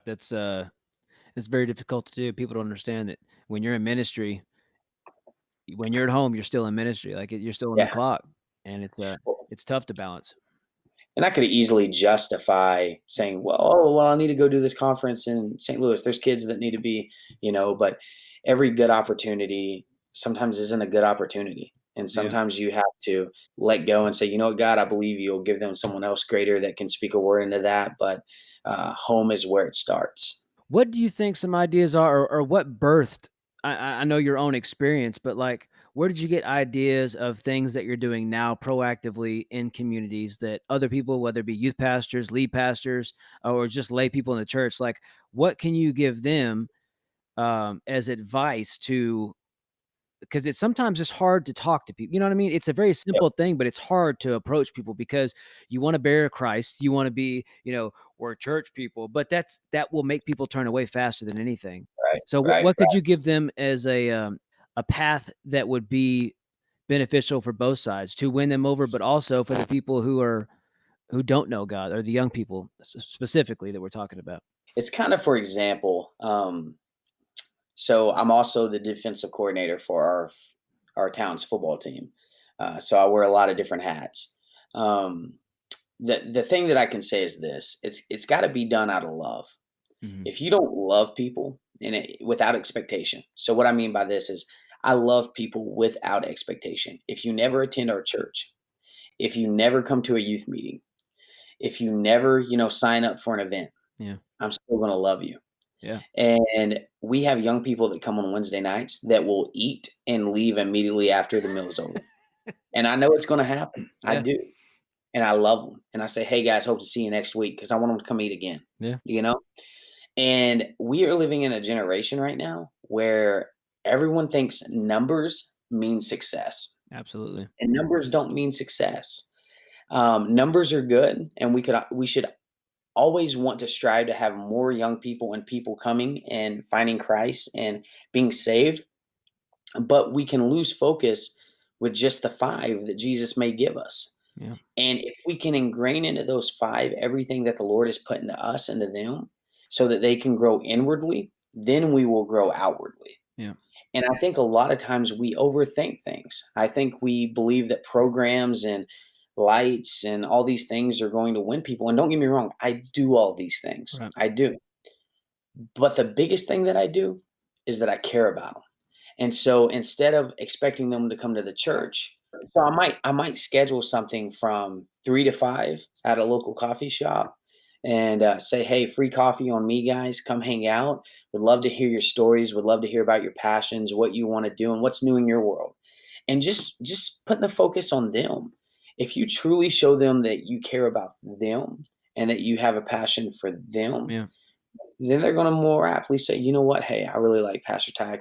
That's it's very difficult to do. People don't understand that when you're in ministry, when you're at home, you're still in ministry. Like you're still on the Yeah. clock, and Well, it's tough to balance. and I could easily justify saying, well, oh, well, I need to go do this conference in St. Louis. There's kids that need to be, but every good opportunity sometimes isn't a good opportunity. And Yeah. sometimes you have to let go and say, you know what, God, I believe you'll give them someone else greater that can speak a word into that. But home is where it starts. What do you think some ideas are, or what birthed? I know your own experience, but like, where did you get ideas of things that you're doing now proactively in communities that other people, whether it be youth pastors, lead pastors, or just lay people in the church, like, what can you give them as advice to, because it's sometimes just hard to talk to people. You know what I mean? It's a very Yep. simple thing, but it's hard to approach people because you want to bear Christ. You want to be, we're church people, but that will make people turn away faster than anything. Right. So Right. what could you give them as a path that would be beneficial for both sides to win them over, but also for the people who don't know God, or the young people specifically that we're talking about? It's kind of, for example, so I'm also the defensive coordinator for our town's football team. So I wear a lot of different hats. Um, the thing that I can say is this: it's got to be done out of love. Mhm. If you don't love people without expectation, so what I mean by this is I love people without expectation. If you never attend our church, if you never come to a youth meeting, if you never sign up for an event, Yeah. I'm still going to love you. Yeah. And we have young people that come on Wednesday nights that will eat and leave immediately after the meal is over. And I know it's gonna happen. I Yeah. do. And I love them. And I say, "Hey, guys, hope to see you next week because I want them to come eat again." Yeah. You know? And we are living in a generation right now where everyone thinks numbers mean success, Absolutely. and numbers don't mean success. Numbers are good, and we should always want to strive to have more young people and people coming and finding Christ and being saved, but we can lose focus with just the 5 that Jesus may give us. Yeah. And if we can ingrain into those 5 everything that the Lord has put into us, into them, so that they can grow inwardly, then we will grow outwardly. Yeah. And I think a lot of times we overthink things. I think we believe that programs and lights and all these things are going to win people. And don't get me wrong, I do all these things. Right. I do. But the biggest thing that I do is that I care about them. And so instead of expecting them to come to the church, so I might schedule something from 3 to 5 at a local coffee shop and say, "Hey, free coffee on me, guys. Come hang out. Would love to hear your stories. Would love to hear about your passions, what you want to do, and what's new in your world." And just putting the focus on them. If you truly show them that you care about them and that you have a passion for them, Yeah. then they're going to more aptly say, "You know what? Hey, I really like Pastor Ty.